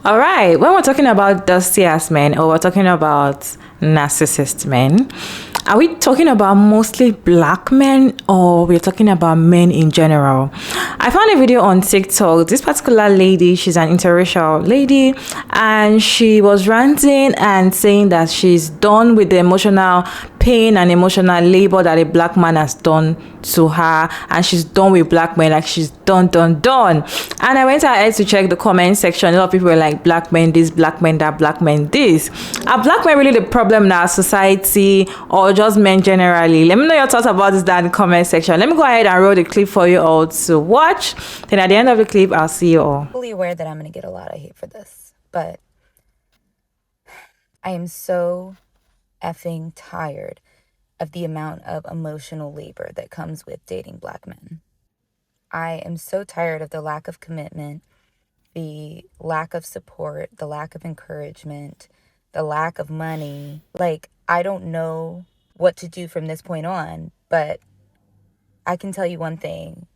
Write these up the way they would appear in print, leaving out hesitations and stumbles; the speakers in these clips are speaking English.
All right, when we're talking about dusty ass men or we're talking about narcissist men, are we talking about mostly black men or we're talking about men in general? I found a video on TikTok. This particular lady, she's an interracial lady, and she was ranting and saying that she's done with the emotional pain and emotional labor that a black man has done to her, and she's done with black men. Like, she's done. And I went ahead to check the comment section. A lot of people were like, black men this, black men that, black men this. Are black men really the problem in our society, or just men generally? Let me know your thoughts about this down in the comment section. Let me go ahead and roll the clip for you all to watch. Then at the end of the clip, I'll see you all. I'm fully aware that I'm going to get a lot of hate for this, but I am so effing tired of the amount of emotional labor that comes with dating black men. I am so tired of the lack of commitment, the lack of support, the lack of encouragement, the lack of money. Like, I don't know what to do from this point on, but I can tell you one thing.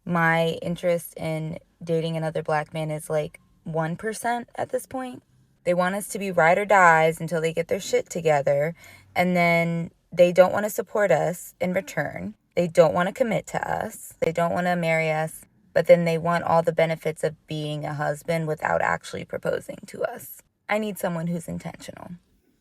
My interest in dating another black man is like 1% at this point. They want us to be ride or dies until they get their shit together, and then they don't want to support us in return. They don't want to commit to us. They don't want to marry us, but then they want all the benefits of being a husband without actually proposing to us. I need someone who's intentional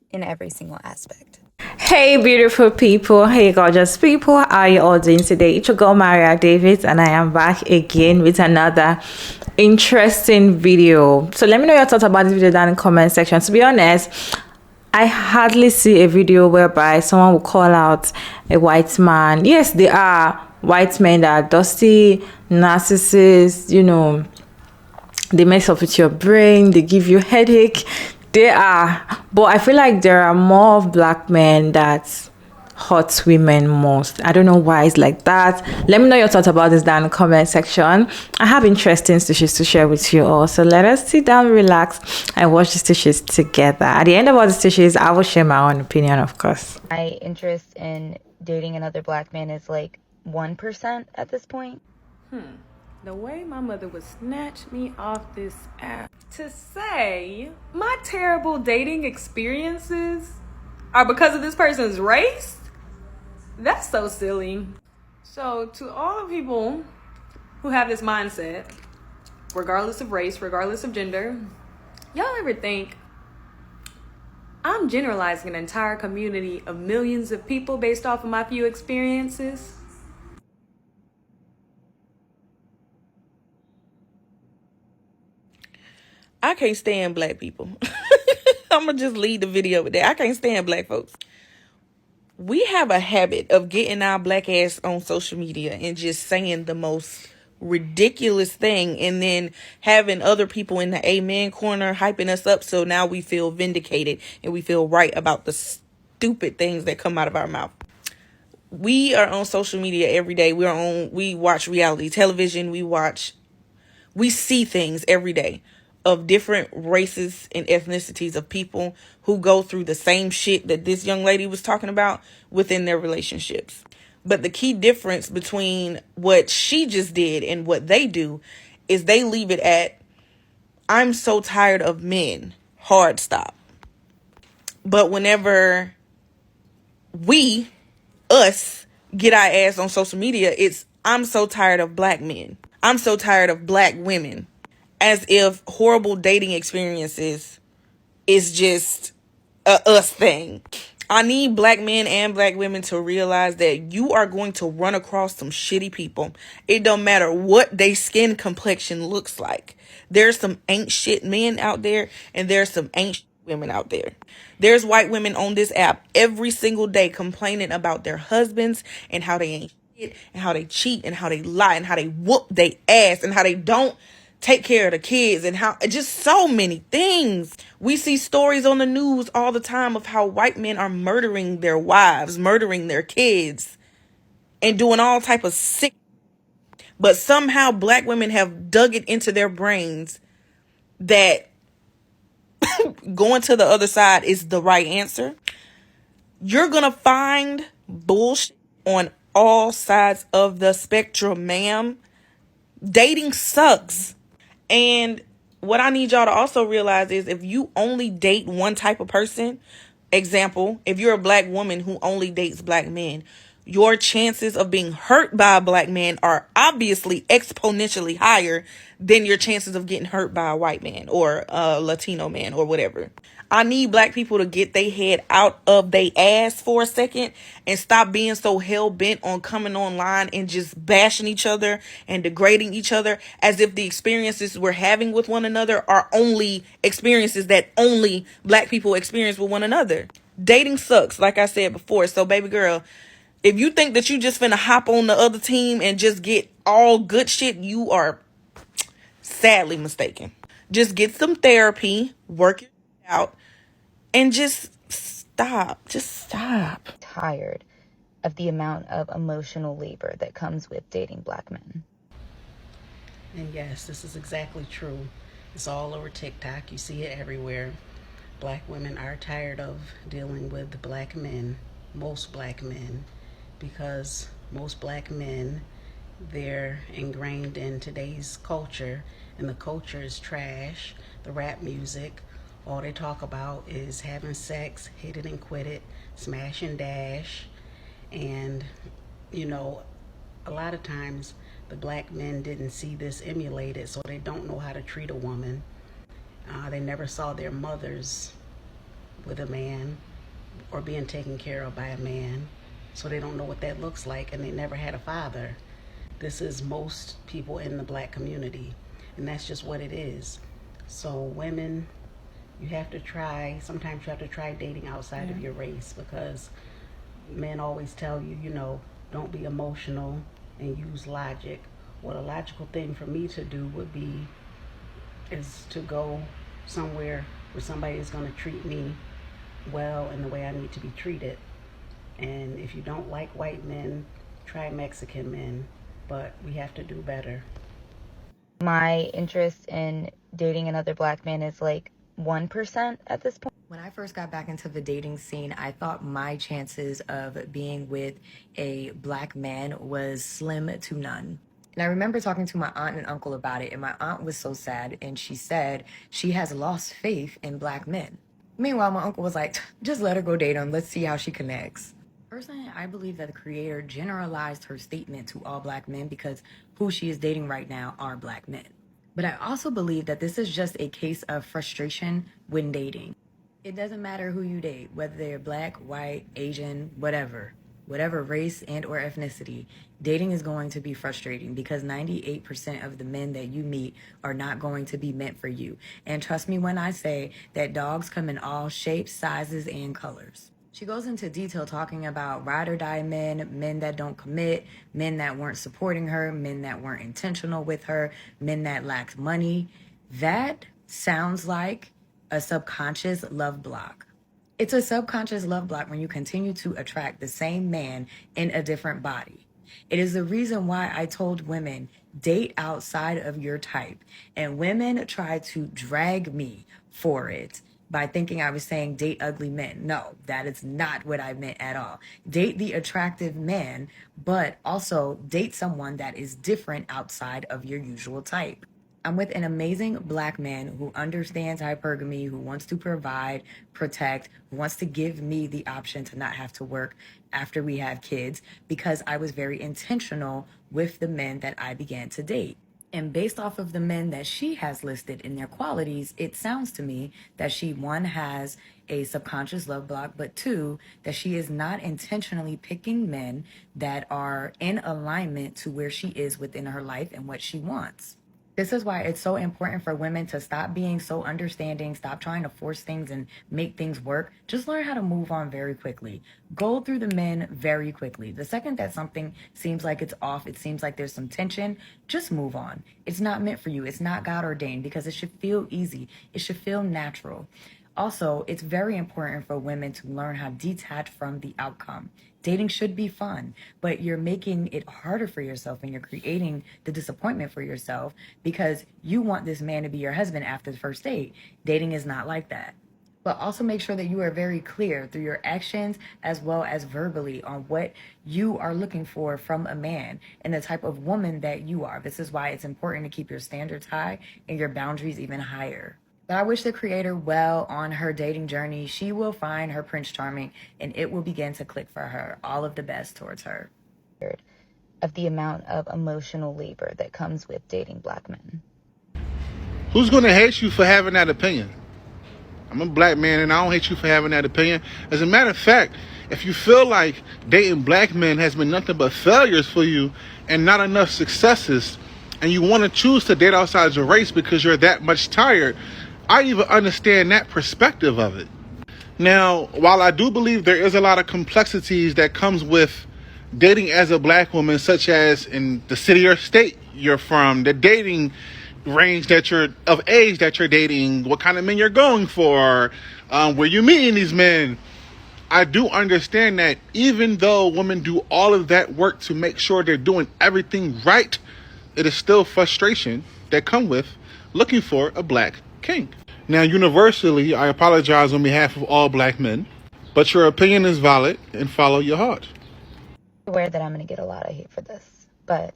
in every single aspect. Hey beautiful people, hey gorgeous people, how are you all doing today? It's your girl Maria Davis, and I am back again with another interesting video. So let me know your thoughts about this video down in the comment section. To be honest, I hardly see a video whereby someone will call out a white man. Yes, there are white men that are dusty, narcissists, you know, they mess up with your brain, they give you headache. They are, but I feel like there are more of black men that hurt women most. I don't know why it's like that. Let me know your thoughts about this down in the comment section. I have interesting stitches to share with you all, so let us sit down, relax, and watch the stitches together. At the end of all the stitches, I will share my own opinion, of course. My interest in dating another black man is like 1% at this point. The way my mother would snatch me off this app to say my terrible dating experiences are because of this person's race, that's so silly. So to all the people who have this mindset, regardless of race, regardless of gender, y'all ever think I'm generalizing an entire community of millions of people based off of my few experiences? I can't stand black people. I'm going to just leave the video with that. I can't stand black folks. We have a habit of getting our black ass on social media and just saying the most ridiculous thing, and then having other people in the amen corner hyping us up, so now we feel vindicated and we feel right about the stupid things that come out of our mouth. We are on social media every day. We watch reality television. We see things every day of different races and ethnicities of people who go through the same shit that this young lady was talking about within their relationships. But the key difference between what she just did and what they do is they leave it at, I'm so tired of men, hard stop. But whenever us, get our ass on social media, it's, I'm so tired of black men. I'm so tired of black women. As if horrible dating experiences is just a us thing. I need black men and black women to realize that you are going to run across some shitty people. It don't matter what their skin complexion looks like. There's some ain't shit men out there, and there's some ain't shit women out there. There's white women on this app every single day complaining about their husbands and how they ain't shit, and how they cheat, and how they lie, and how they whoop they ass, and how they don't take care of the kids, and how just so many things. We see stories on the news all the time of how white men are murdering their wives, murdering their kids, and doing all type of sick. But somehow black women have dug it into their brains that going to the other side is the right answer. You're gonna find bullshit on all sides of the spectrum, ma'am. Dating sucks. And what I need y'all to also realize is if you only date one type of person, example, if you're a black woman who only dates black men, your chances of being hurt by a black man are obviously exponentially higher than your chances of getting hurt by a white man or a Latino man or whatever. I need black people to get their head out of their ass for a second and stop being so hell bent on coming online and just bashing each other and degrading each other as if the experiences we're having with one another are only experiences that only black people experience with one another. Dating sucks, like I said before. So, baby girl, if you think that you just finna hop on the other team and just get all good shit, you are sadly mistaken. Just get some therapy, work it out, and just stop. Just stop. Tired of the amount of emotional labor that comes with dating black men. And yes, this is exactly true. It's all over TikTok. You see it everywhere. Black women are tired of dealing with black men, most black men, because most black men, they're ingrained in today's culture, and the culture is trash. The rap music, all they talk about is having sex, hit it and quit it, smash and dash. And, you know, a lot of times the black men didn't see this emulated, so they don't know how to treat a woman. They never saw their mothers with a man or being taken care of by a man, so they don't know what that looks like, and they never had a father. This is most people in the black community, and that's just what it is. So women, you have to try, sometimes you have to try dating outside of your race, because men always tell you, you know, don't be emotional and use logic. What a logical thing for me to do would be is to go somewhere where somebody is going to treat me well in the way I need to be treated. And if you don't like white men, try Mexican men, but we have to do better. My interest in dating another black man is like 1% at this point. When I first got back into the dating scene, I thought my chances of being with a black man was slim to none. And I remember talking to my aunt and uncle about it, and my aunt was so sad, and she said she has lost faith in black men. Meanwhile, my uncle was like, just let her go date him. Let's see how she connects. Personally, I believe that the creator generalized her statement to all black men because who she is dating right now are black men. But I also believe that this is just a case of frustration when dating. It doesn't matter who you date, whether they're black, white, Asian, whatever race and or ethnicity, dating is going to be frustrating because 98% of the men that you meet are not going to be meant for you. And trust me when I say that dogs come in all shapes, sizes, and colors. She goes into detail talking about ride or die men, men that don't commit, men that weren't supporting her, men that weren't intentional with her, men that lacked money. That sounds like a subconscious love block. It's a subconscious love block when you continue to attract the same man in a different body. It is the reason why I told women, date outside of your type. And women try to drag me for it by thinking I was saying date ugly men. No, that is not what I meant at all. Date the attractive man, but also date someone that is different outside of your usual type. I'm with an amazing black man who understands hypergamy, who wants to provide, protect, who wants to give me the option to not have to work after we have kids, because I was very intentional with the men that I began to date. And based off of the men that she has listed in their qualities, it sounds to me that she, one, has a subconscious love block, but two, that she is not intentionally picking men that are in alignment to where she is within her life and what she wants. This is why it's so important for women to stop being so understanding, stop trying to force things and make things work. Just learn how to move on very quickly. Go through the men very quickly. The second that something seems like it's off, it seems like there's some tension, just move on. It's not meant for you. It's not God ordained, because it should feel easy. It should feel natural. Also, it's very important for women to learn how to detach from the outcome. Dating should be fun, but you're making it harder for yourself and you're creating the disappointment for yourself because you want this man to be your husband after the first date. Dating is not like that. But also make sure that you are very clear through your actions as well as verbally on what you are looking for from a man and the type of woman that you are. This is why it's important to keep your standards high and your boundaries even higher. But I wish the creator well on her dating journey. She will find her Prince Charming and it will begin to click for her. All of the best towards her. Of the amount of emotional labor that comes with dating Black men. Who's going to hate you for having that opinion? I'm a black man and I don't hate you for having that opinion. As a matter of fact, if you feel like dating black men has been nothing but failures for you and not enough successes, and you want to choose to date outside your race because you're that much tired, I even understand that perspective of it. Now, while I do believe there is a lot of complexities that comes with dating as a black woman, such as in the city or state you're from, the dating range that you're of age that you're dating, what kind of men you're going for, where you meeting these men, I do understand that even though women do all of that work to make sure they're doing everything right, it is still frustration that come with looking for a black king. Now, universally, I apologize on behalf of all black men, but your opinion is valid and follow your heart. I'm aware that I'm going to get a lot of hate for this, but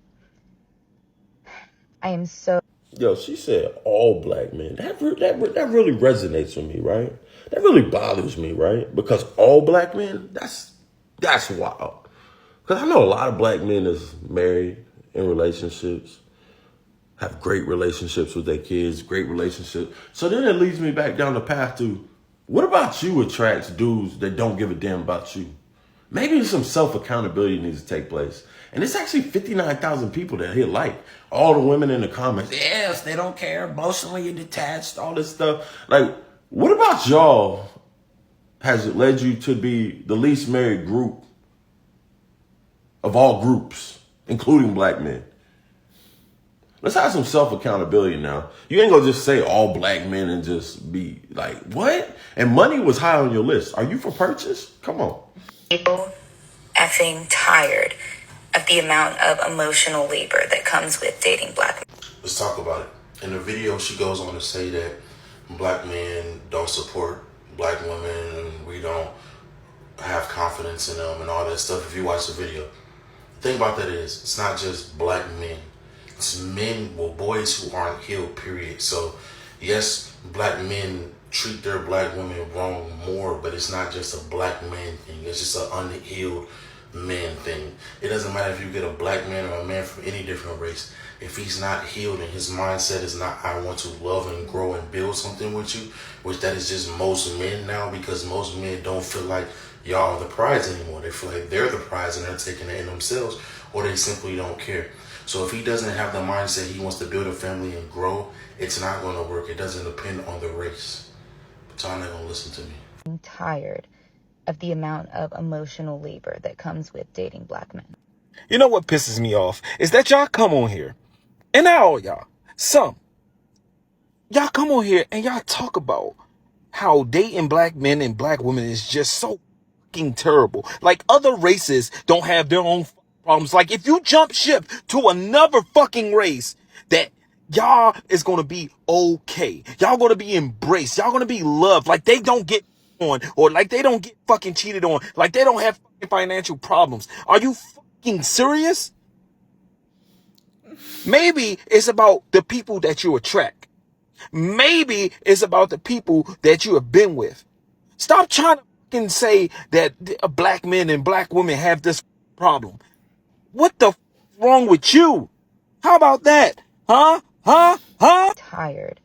I am so... Yo, she said all black men. That really resonates with me, right? That really bothers me, right? Because all black men, that's wild. Because I know a lot of black men is married in relationships, have great relationships with their kids, great relationships. So then it leads me back down the path to, what about you attracts dudes that don't give a damn about you? Maybe some self-accountability needs to take place. And it's actually 59,000 people that hit like. All the women in the comments, yes, they don't care, emotionally detached, all this stuff. Like, what about y'all has it led you to be the least married group of all groups, including black men? Let's have some self-accountability now. You ain't gonna just say all black men and just be like, what? And money was high on your list. Are you for purchase? Come on. People effing tired of the amount of emotional labor that comes with dating Black men. Let's talk about it. In the video, she goes on to say that black men don't support black women and we don't have confidence in them and all that stuff. If you watch the video, the thing about that is it's not just black men. It's men, well, boys who aren't healed, period. So yes, black men treat their black women wrong more, but it's not just a black man thing. It's just an unhealed man thing. It doesn't matter if you get a black man or a man from any different race. If he's not healed and his mindset is not, I want to love and grow and build something with you, which that is just most men now, because most men don't feel like y'all are the prize anymore. They feel like they're the prize and they're taking it in themselves, or they simply don't care. So if he doesn't have the mindset he wants to build a family and grow, it's not going to work. It doesn't depend on the race. But y'all not going to listen to me. I'm tired of the amount of emotional labor that comes with dating black men. You know what pisses me off is that y'all come on here, and not all y'all, y'all come on here and y'all talk about how dating black men and black women is just so fucking terrible. Like other races don't have their own problems. Like if you jump ship to another fucking race, that y'all is gonna be okay. Y'all gonna be embraced. Y'all gonna be loved. Like they don't get on, or like they don't get fucking cheated on. Like they don't have fucking financial problems. Are you fucking serious? Maybe it's about the people that you attract. Maybe it's about the people that you have been with. Stop trying to fucking say that black men and black women have this problem. What the f wrong with you? How about that? Huh? Tired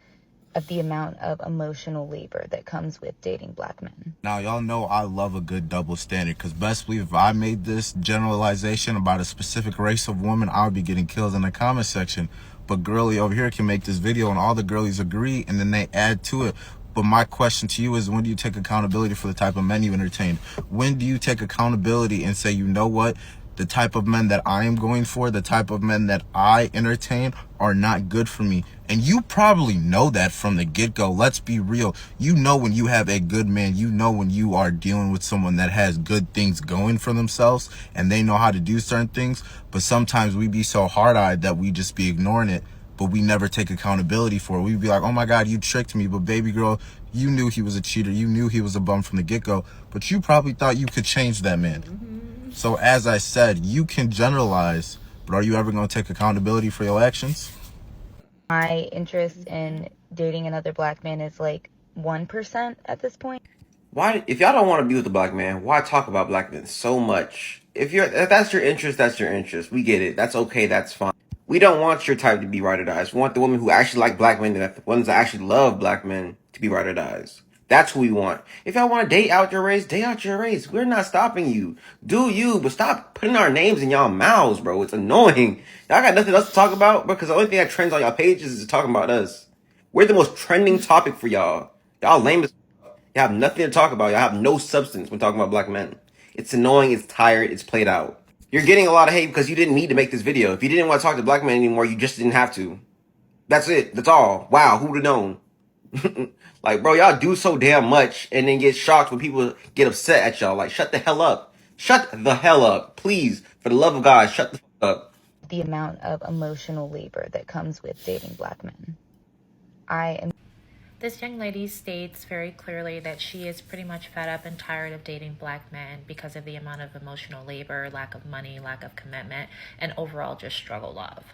of the amount of emotional labor that comes with dating black men. Now, y'all know I love a good double standard, because best believe if I made this generalization about a specific race of women, I would be getting killed in the comment section. But girly over here can make this video and all the girlies agree, and then they add to it. But my question to you is, when do you take accountability for the type of men you entertain? When do you take accountability and say, you know what? The type of men that I am going for, the type of men that I entertain are not good for me. And you probably know that from the get-go. Let's be real. You know when you have a good man. You know when you are dealing with someone that has good things going for themselves and they know how to do certain things. But sometimes we be so hard-eyed that we just be ignoring it. but we never take accountability for it. We'd be like, oh my God, you tricked me. But baby girl, you knew he was a cheater. You knew he was a bum from the get-go, but you probably thought you could change that man. So as I said, you can generalize, but are you ever going to take accountability for your actions? My interest in dating another black man is like 1% at this point. Why, if y'all don't want to be with a black man, why talk about black men so much? If that's your interest, that's your interest. We get it. That's okay. That's fine. We don't want your type to be ride or dies. We want the women who actually like black men, the ones that actually love black men, to be ride or dies. That's who we want. If y'all want to date out your race, date out your race. We're not stopping you. Do you, but stop putting our names in y'all mouths, bro. It's annoying. Y'all got nothing else to talk about because the only thing that trends on y'all pages is talking about us. We're the most trending topic for y'all. Y'all lame as you have nothing to talk about. You have no substance when talking about black men. It's annoying, it's tired, it's played out. You're getting a lot of hate because you didn't need to make this video. If you didn't want to talk to black men anymore, you just didn't have to. That's it. That's all. Wow, who would have known? Like, bro, y'all do so damn much and then get shocked when people get upset at y'all. Like, shut the hell up. Shut the hell up. Please, for the love of God, shut the fuck up. The amount of emotional labor that comes with dating black men. I am. This young lady states very clearly that she is pretty much fed up and tired of dating black men because of the amount of emotional labor, lack of money, lack of commitment, and overall just struggle love.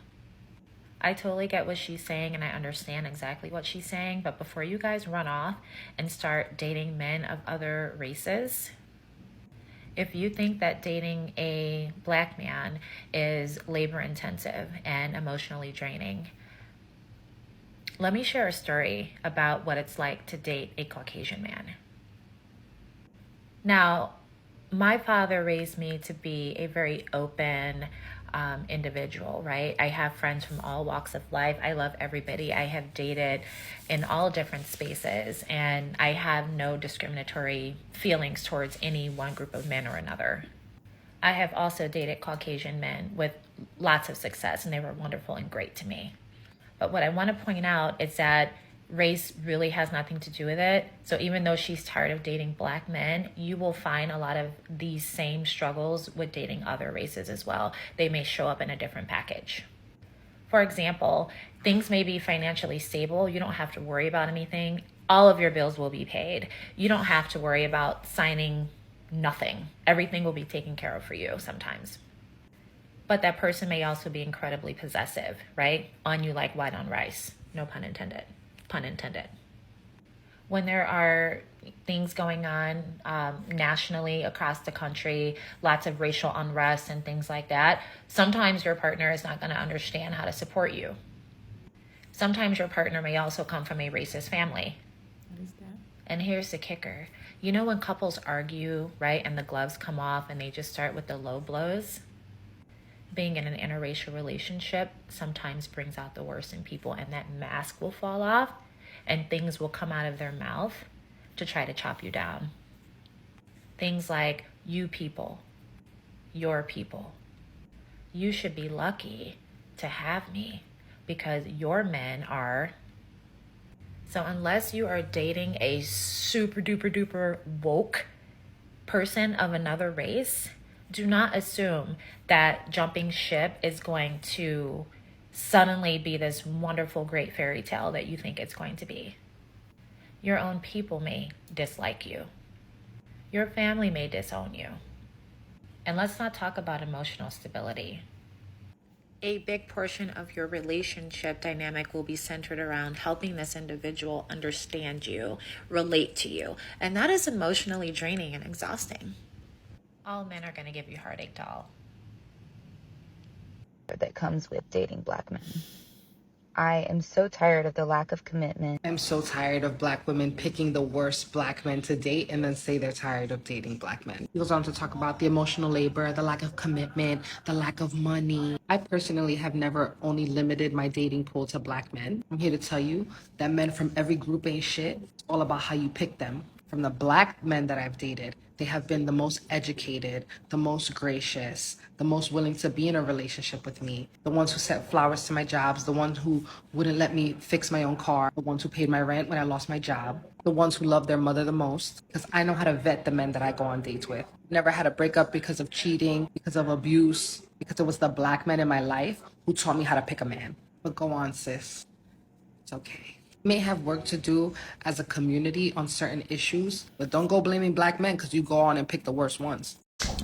I totally get what she's saying and I understand exactly what she's saying, but before you guys run off and start dating men of other races, if you think that dating a black man is labor intensive and emotionally draining, let me share a story about what it's like to date a Caucasian man. Now, my father raised me to be a very open individual, right? I have friends from all walks of life. I love everybody. I have dated in all different spaces, and I have no discriminatory feelings towards any one group of men or another. I have also dated Caucasian men with lots of success, and they were wonderful and great to me. But what I want to point out is that race really has nothing to do with it. So even though she's tired of dating black men, you will find a lot of these same struggles with dating other races as well. They may show up in a different package. For example, things may be financially stable. You don't have to worry about anything. All of your bills will be paid. You don't have to worry about signing nothing. Everything will be taken care of for you sometimes. But that person may also be incredibly possessive, right? On you like white on rice. No pun intended. Pun intended. When there are things going on nationally across the country, lots of racial unrest and things like that, sometimes your partner is not going to understand how to support you. Sometimes your partner may also come from a racist family. What is that? And here's the kicker. You know when couples argue, right, and the gloves come off and they just start with the low blows? Being in an interracial relationship sometimes brings out the worst in people, and that mask will fall off and things will come out of their mouth to try to chop you down. Things like, you people, your people, you should be lucky to have me because your men are. So unless you are dating a super duper duper woke person of another race, do not assume that jumping ship is going to suddenly be this wonderful, great fairy tale that you think it's going to be. Your own people may dislike you. Your family may disown you. And let's not talk about emotional stability. A big portion of your relationship dynamic will be centered around helping this individual understand you, relate to you. And that is emotionally draining and exhausting. All men are going to give you heartache, doll. That comes with dating black men. I am so tired of the lack of commitment. I'm so tired of black women picking the worst black men to date and then say they're tired of dating black men. He goes on to talk about the emotional labor, the lack of commitment, the lack of money. I personally have never only limited my dating pool to black men. I'm here to tell you that men from every group ain't shit. It's all about how you pick them. From the black men that I've dated, they have been the most educated, the most gracious, the most willing to be in a relationship with me, the ones who sent flowers to my jobs, the ones who wouldn't let me fix my own car, the ones who paid my rent when I lost my job, the ones who love their mother the most, because I know how to vet the men that I go on dates with. Never had a breakup because of cheating, because of abuse, because it was the black men in my life who taught me how to pick a man. But go on, sis. It's okay. We may have work to do as a community on certain issues, but don't go blaming black men because you go on and pick the worst ones.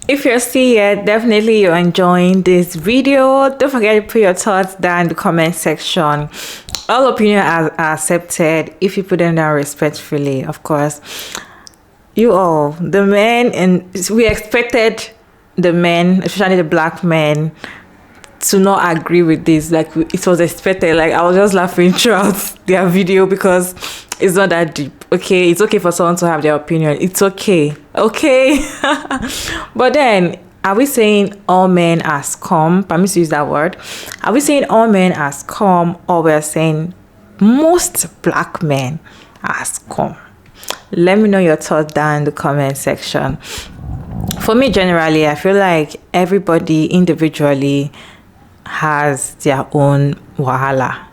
If you're still here, definitely you're enjoying this video. Don't forget to put your thoughts down in the comment section. All opinions are accepted if you put them down respectfully, of course. You all, the men, and we expected the men, especially the black men, to not agree with this. Like, it was expected. Like, I was just laughing throughout their video because it's not that deep. Okay, it's okay for someone to have their opinion. It's okay. But then, are we saying all men are scum? Permit to use that word. Are we saying all men are scum, or we're saying most black men are scum? Let me know your thoughts down in the comment section. For me, generally, I feel like everybody individually has their own wahala.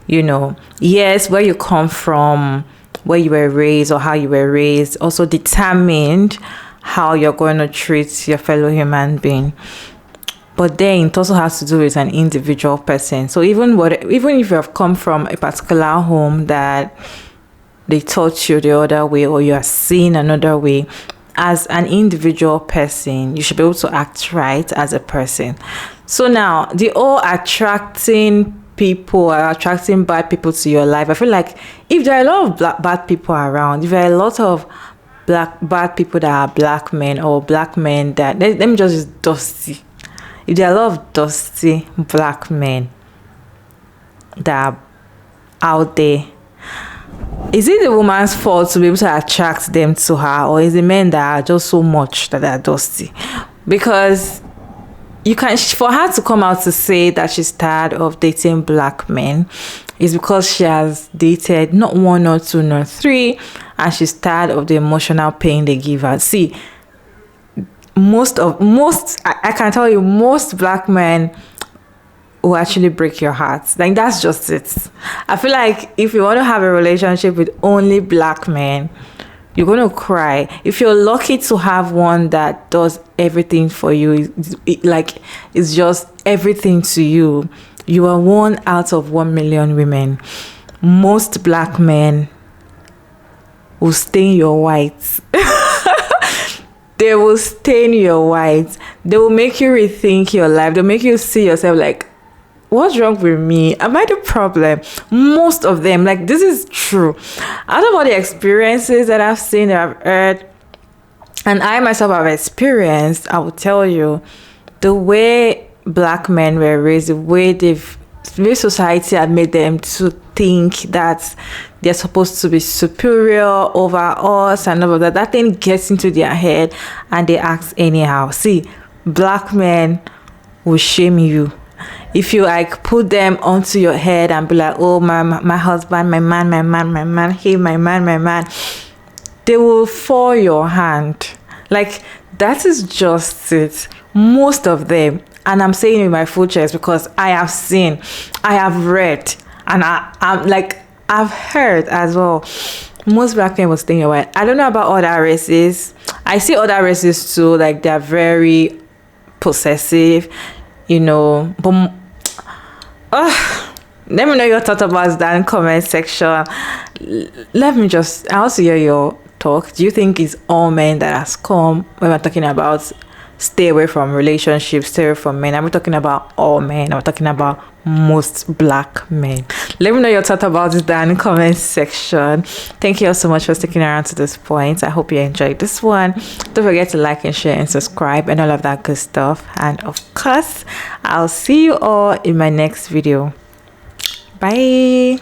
You know, yes, where you come from, where you were raised, or how you were raised also determined how you're going to treat your fellow human being. But then it also has to do with an individual person. So even if you have come from a particular home that they taught you the other way, or you are seen another way, as an individual person, you should be able to act right as a person. So now, the all attracting people are attracting bad people to your life. I feel like if there are a lot of bad people around, if there are a lot of bad people that are black men, or black men that, let me just use dusty. If there are a lot of dusty black men that are out there, is it the woman's fault to be able to attract them to her, or is it men that are just so much that are dusty? Because for her to come out to say that she's tired of dating black men is because she has dated not one, not two, not three, and she's tired of the emotional pain they give her. See, I can tell you, most black men will actually break your heart. Like, that's just it. I feel like if you want to have a relationship with only black men, you're going to cry. If you're lucky to have one that does everything for you, it's just everything to you, you are 1 out of 1 million women. Most black men will stain your whites. They will stain your whites. They will make you rethink your life. They'll make you see yourself like, what's wrong with me? Am I the problem? Most of them, like, this is true. Out of all the experiences that I've seen, that I've heard, and I myself have experienced, I will tell you, the way black men were raised, the way society had made them to think that they're supposed to be superior over us and all of that. That thing gets into their head and they act anyhow. See, black men will shame you. If you like put them onto your head and be like, oh, my husband, my man, hey, my man, they will fall your hand. Like, that is just it. Most of them, and I'm saying it with my full chest because I have seen, I have read, and I'm like, I've heard as well. Most black men will stay your way. I don't know about other races. I see other races too, like they're very possessive, you know, but let me know your thoughts about that in the comment section. I also hear your talk. Do you think it's all men that has come when we're talking about stay away from relationships, stay away from men? I'm talking about all men. I'm talking about most black men. Let me know your thoughts about it down in the comment section. Thank you all so much for sticking around to this point. I hope you enjoyed this one. Don't forget to like and share and subscribe and all of that good stuff. And of course, I'll see you all in my next video. Bye.